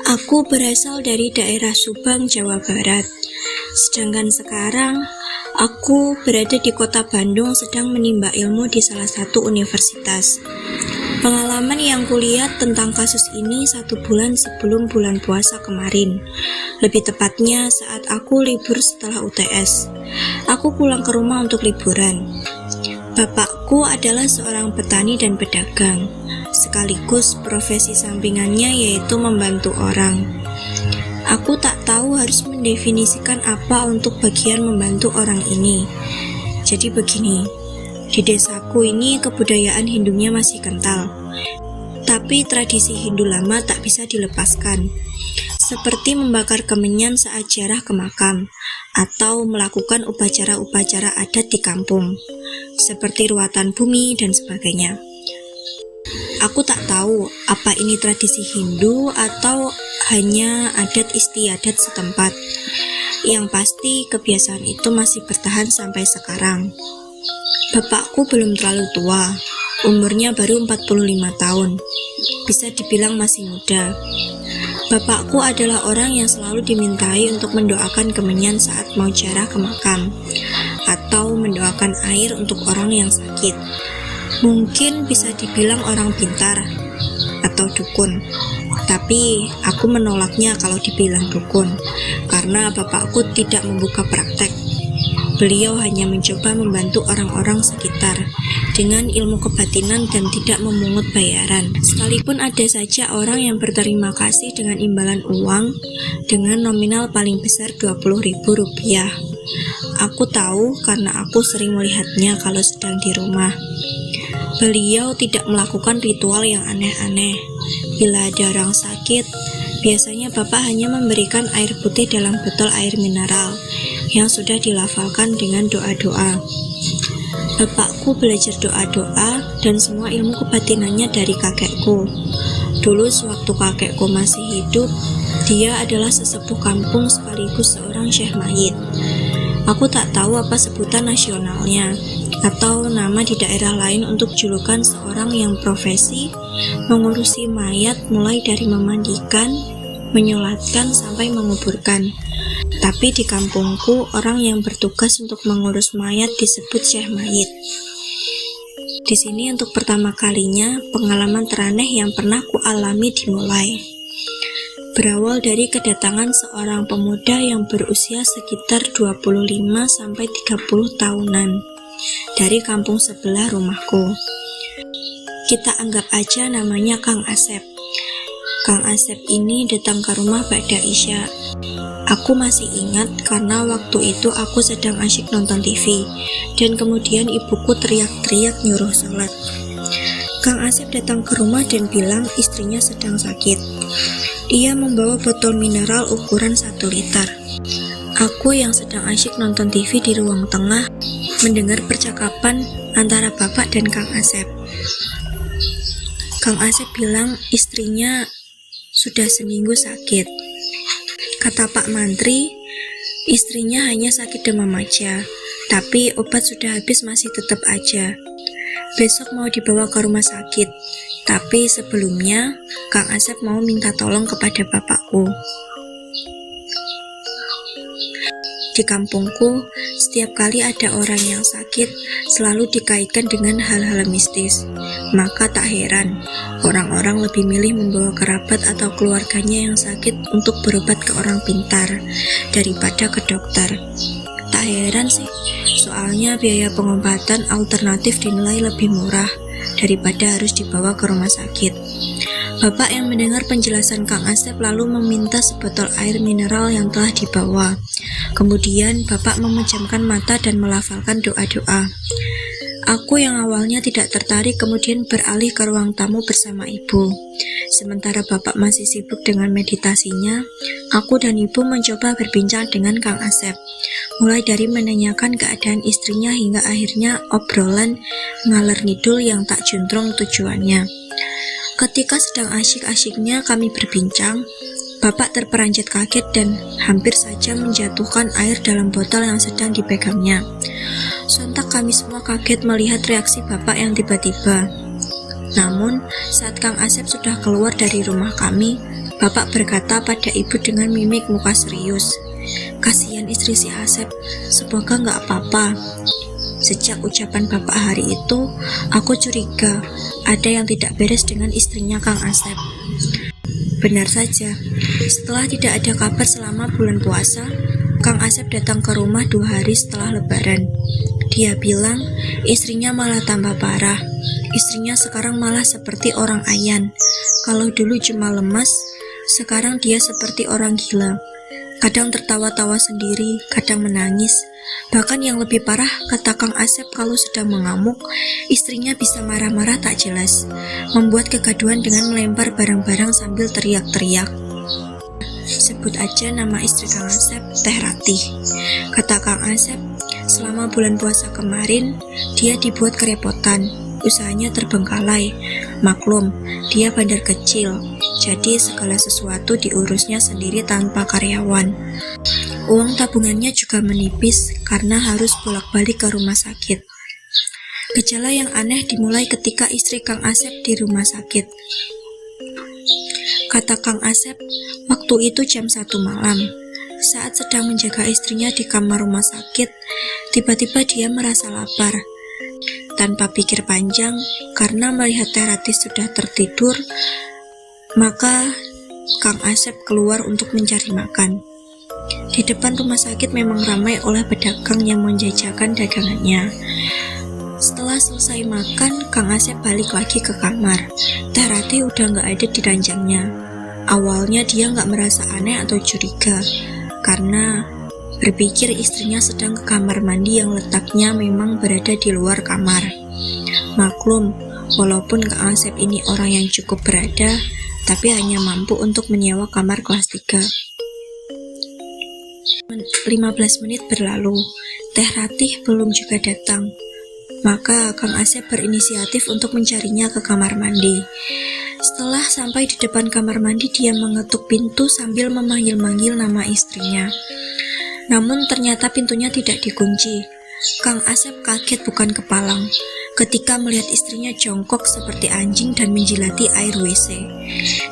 Aku berasal dari daerah Subang, Jawa Barat. Sedangkan sekarang, aku berada di kota Bandung sedang menimba ilmu di salah satu universitas. Pengalaman yang kulihat tentang kasus ini 1 bulan sebelum bulan puasa kemarin. Lebih tepatnya saat aku libur setelah UTS. Aku pulang ke rumah untuk liburan. Bapakku adalah seorang petani dan pedagang, sekaligus profesi sampingannya yaitu membantu orang. Aku tak tahu harus mendefinisikan apa untuk bagian membantu orang ini. Jadi begini, di desaku ini kebudayaan Hindunya masih kental, tapi tradisi Hindu lama tak bisa dilepaskan, seperti membakar kemenyan saat ziarah ke makam, atau melakukan upacara-upacara adat di kampung, seperti ruatan bumi dan sebagainya. Aku tak tahu apa ini tradisi Hindu atau hanya adat istiadat setempat. Yang pasti kebiasaan itu masih bertahan sampai sekarang. Bapakku belum terlalu tua, umurnya baru 45 tahun. Bisa dibilang masih muda. Bapakku adalah orang yang selalu dimintai untuk mendoakan kemenyan saat mau ziarah ke makam, atau mendoakan air untuk orang yang sakit. Mungkin bisa dibilang orang pintar atau dukun, tapi aku menolaknya kalau dibilang dukun, karena bapakku tidak membuka praktek. Beliau hanya mencoba membantu orang-orang sekitar dengan ilmu kebatinan dan tidak memungut bayaran. Sekalipun ada saja orang yang berterima kasih dengan imbalan uang dengan nominal paling besar Rp20.000. Aku tahu karena aku sering melihatnya kalau sedang di rumah. Beliau tidak melakukan ritual yang aneh-aneh. Bila ada orang sakit, biasanya Bapak hanya memberikan air putih dalam botol air mineral yang sudah dilafalkan dengan doa-doa. Bapakku belajar doa-doa dan semua ilmu kebatinannya dari kakekku. Dulu sewaktu kakekku masih hidup, dia adalah sesepuh kampung sekaligus seorang syekh mayit. Aku tak tahu apa sebutan nasionalnya atau nama di daerah lain untuk julukan seorang yang profesi mengurusi mayat mulai dari memandikan, menyolatkan sampai menguburkan. Tapi di kampungku, orang yang bertugas untuk mengurus mayat disebut syekh mayit. Di sini untuk pertama kalinya pengalaman teraneh yang pernah kualami dimulai. Berawal dari kedatangan seorang pemuda yang berusia sekitar 25-30 tahunan dari kampung sebelah rumahku. Kita anggap aja namanya Kang Asep. Kang Asep ini datang ke rumah ba'da Isya. Aku masih ingat karena waktu itu aku sedang asyik nonton TV dan kemudian ibuku teriak-teriak nyuruh sholat. Kang Asep datang ke rumah dan bilang istrinya sedang sakit. Dia membawa botol mineral ukuran 1 liter. Aku yang sedang asyik nonton TV di ruang tengah mendengar percakapan antara bapak dan Kang Asep. Kang Asep bilang istrinya sudah seminggu sakit. Kata Pak Mantri, istrinya hanya sakit demam aja, tapi obat sudah habis masih tetap aja. Besok mau dibawa ke rumah sakit, tapi sebelumnya Kang Asep mau minta tolong kepada bapakku. Di kampungku, setiap kali ada orang yang sakit, selalu dikaitkan dengan hal-hal mistis. Maka tak heran, orang-orang lebih milih membawa kerabat atau keluarganya yang sakit untuk berobat ke orang pintar, daripada ke dokter. Tak heran sih, soalnya biaya pengobatan alternatif dinilai lebih murah, daripada harus dibawa ke rumah sakit. Bapak yang mendengar penjelasan Kang Asep lalu meminta sebotol air mineral yang telah dibawa. Kemudian Bapak memejamkan mata dan melafalkan doa-doa. Aku yang awalnya tidak tertarik kemudian beralih ke ruang tamu bersama ibu. Sementara Bapak masih sibuk dengan meditasinya, aku dan ibu mencoba berbincang dengan Kang Asep. Mulai dari menanyakan keadaan istrinya hingga akhirnya obrolan ngalor ngidul yang tak juntrung tujuannya. Ketika sedang asyik-asyiknya kami berbincang, Bapak terperanjat kaget dan hampir saja menjatuhkan air dalam botol yang sedang dipegangnya. Sontak kami semua kaget melihat reaksi Bapak yang tiba-tiba. Namun, saat Kang Asep sudah keluar dari rumah kami, Bapak berkata pada ibu dengan mimik muka serius. Kasihan istri si Asep, semoga nggak apa-apa. Sejak ucapan bapak hari itu, aku curiga ada yang tidak beres dengan istrinya Kang Asep. Benar saja, setelah tidak ada kabar selama bulan puasa, Kang Asep datang ke rumah 2 hari setelah lebaran. Dia bilang istrinya malah tambah parah. Istrinya sekarang malah seperti orang ayan. Kalau dulu cuma lemas, sekarang dia seperti orang gila. Kadang tertawa-tawa sendiri, kadang menangis. Bahkan yang lebih parah, kata Kang Asep, kalau sedang mengamuk, istrinya bisa marah-marah tak jelas, membuat kegaduhan dengan melempar barang-barang sambil teriak-teriak. Sebut aja nama istri Kang Asep, Teh Ratih. Kata Kang Asep, selama bulan puasa kemarin, dia dibuat kerepotan. Usahanya terbengkalai. Maklum, dia bandar kecil, jadi segala sesuatu diurusnya sendiri tanpa karyawan. Uang tabungannya juga menipis karena harus bolak-balik ke rumah sakit. Gejala yang aneh dimulai ketika istri Kang Asep di rumah sakit. Kata Kang Asep, waktu itu jam 1 malam. Saat sedang menjaga istrinya di kamar rumah sakit, tiba-tiba dia merasa lapar. Tanpa pikir panjang, karena melihat Teh Ratih sudah tertidur, maka Kang Asep keluar untuk mencari makan. Di depan rumah sakit memang ramai oleh pedagang yang menjajakan dagangannya. Setelah selesai makan, Kang Asep balik lagi ke kamar. Teh Ratih udah gak ada di ranjangnya. Awalnya dia gak merasa aneh atau curiga, karena berpikir istrinya sedang ke kamar mandi yang letaknya memang berada di luar kamar. Maklum, walaupun Kang Asep ini orang yang cukup berada, tapi hanya mampu untuk menyewa kamar kelas 3. 15 menit berlalu, Teh Ratih belum juga datang. Maka Kang Asep berinisiatif untuk mencarinya ke kamar mandi. Setelah sampai di depan kamar mandi, dia mengetuk pintu sambil memanggil-manggil nama istrinya. Namun ternyata pintunya tidak dikunci. Kang Asep kaget bukan kepalang ketika melihat istrinya jongkok seperti anjing dan menjilati air WC.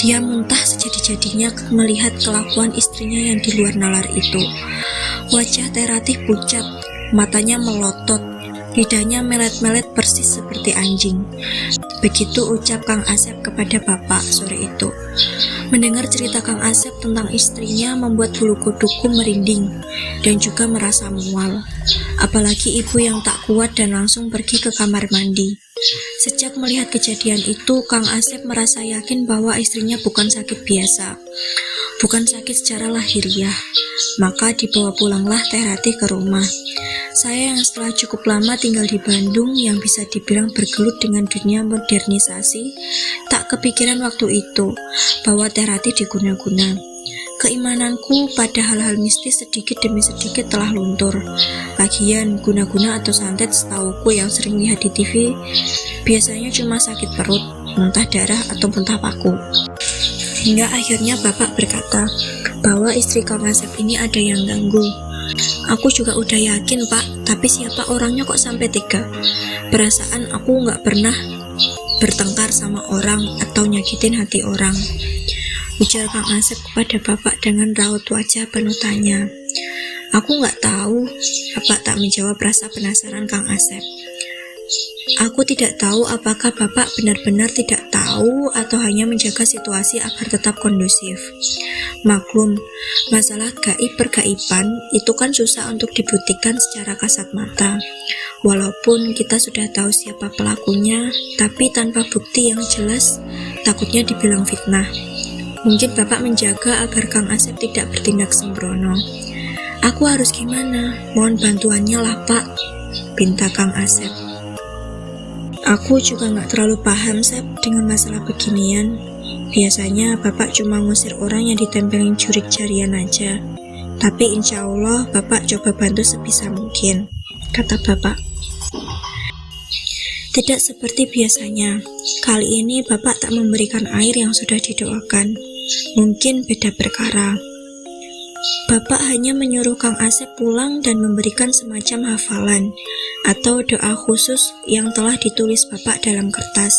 Dia muntah sejadi-jadinya melihat kelakuan istrinya yang di luar nalar itu. Wajah Teh Ratih pucat, matanya melotot, lidahnya melet-melet persis seperti anjing. Begitu ucap Kang Asep kepada bapak sore itu. Mendengar cerita Kang Asep tentang istrinya membuat bulu kuduku merinding dan juga merasa mual. Apalagi ibu yang tak kuat dan langsung pergi ke kamar mandi. Sejak melihat kejadian itu, Kang Asep merasa yakin bahwa istrinya bukan sakit biasa, bukan sakit secara lahiriah. Maka dibawa pulanglah Teh Ratih ke rumah. Saya yang setelah cukup lama tinggal di Bandung yang bisa dibilang bergelut dengan dunia modernisasi, tak kepikiran waktu itu bahwa Teh Ratih diguna-guna. Keimananku pada hal-hal mistis sedikit demi sedikit telah luntur. Lagian, guna-guna atau santet setauku yang sering lihat di TV, biasanya cuma sakit perut, muntah darah, atau muntah paku. Hingga akhirnya bapak berkata bahwa istri Kang Asep ini ada yang ganggu. Aku juga udah yakin pak, tapi siapa orangnya kok sampai tega? Perasaan aku gak pernah bertengkar sama orang atau nyakitin hati orang, ujar Kang Asep kepada bapak dengan raut wajah penuh tanya. Aku gak tahu, bapak tak menjawab rasa penasaran Kang Asep. Aku tidak tahu apakah bapak benar-benar tidak tahu atau hanya menjaga situasi agar tetap kondusif. Maklum, masalah gaib pergaiban itu kan susah untuk dibuktikan secara kasat mata. Walaupun kita sudah tahu siapa pelakunya, tapi tanpa bukti yang jelas, takutnya dibilang fitnah. Mungkin bapak menjaga agar Kang Asep tidak bertindak sembrono. Aku harus gimana? Mohon bantuannya lah pak, pinta Kang Asep. Aku juga gak terlalu paham Sep dengan masalah beginian. Biasanya bapak cuma ngusir orang yang ditempelin jurik jarian aja. Tapi insya Allah bapak coba bantu sebisa mungkin, kata bapak. Tidak seperti biasanya, kali ini bapak tak memberikan air yang sudah didoakan. Mungkin beda perkara. Bapak hanya menyuruh Kang Asep pulang dan memberikan semacam hafalan atau doa khusus yang telah ditulis bapak dalam kertas.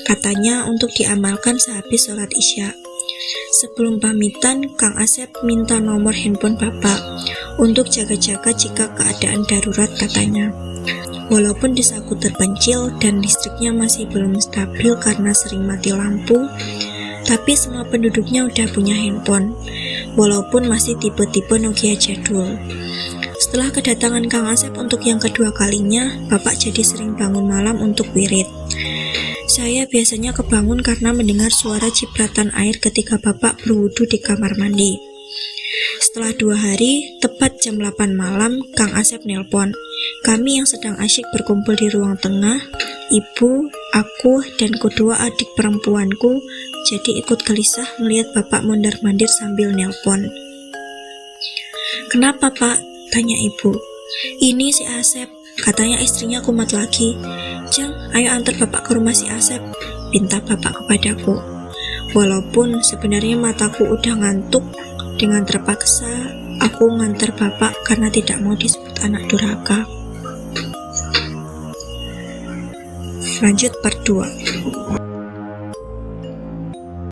Katanya untuk diamalkan sehabis sholat Isya. Sebelum pamitan, Kang Asep minta nomor handphone bapak untuk jaga-jaga jika keadaan darurat katanya. Walaupun desaku terpencil dan listriknya masih belum stabil karena sering mati lampu, tapi semua penduduknya udah punya handphone, walaupun masih tipe-tipe Nokia jadul. Setelah kedatangan Kang Asep untuk yang kedua kalinya, bapak jadi sering bangun malam untuk wirid. Saya biasanya kebangun karena mendengar suara cipratan air ketika bapak berwudu di kamar mandi. Setelah 2 hari, tepat jam 8 malam, Kang Asep nelpon. Kami yang sedang asyik berkumpul di ruang tengah, ibu, aku, dan kedua adik perempuanku jadi ikut gelisah melihat bapak mondar-mandir sambil nelpon. "Kenapa, Pak?" tanya ibu. "Ini si Asep, katanya istrinya kumat lagi. Jeng, ayo antar bapak ke rumah si Asep," pinta bapak kepadaku. Walaupun sebenarnya mataku udah ngantuk, dengan terpaksa aku ngantar bapak karena tidak mau disebut anak durhaka. Lanjut part 2.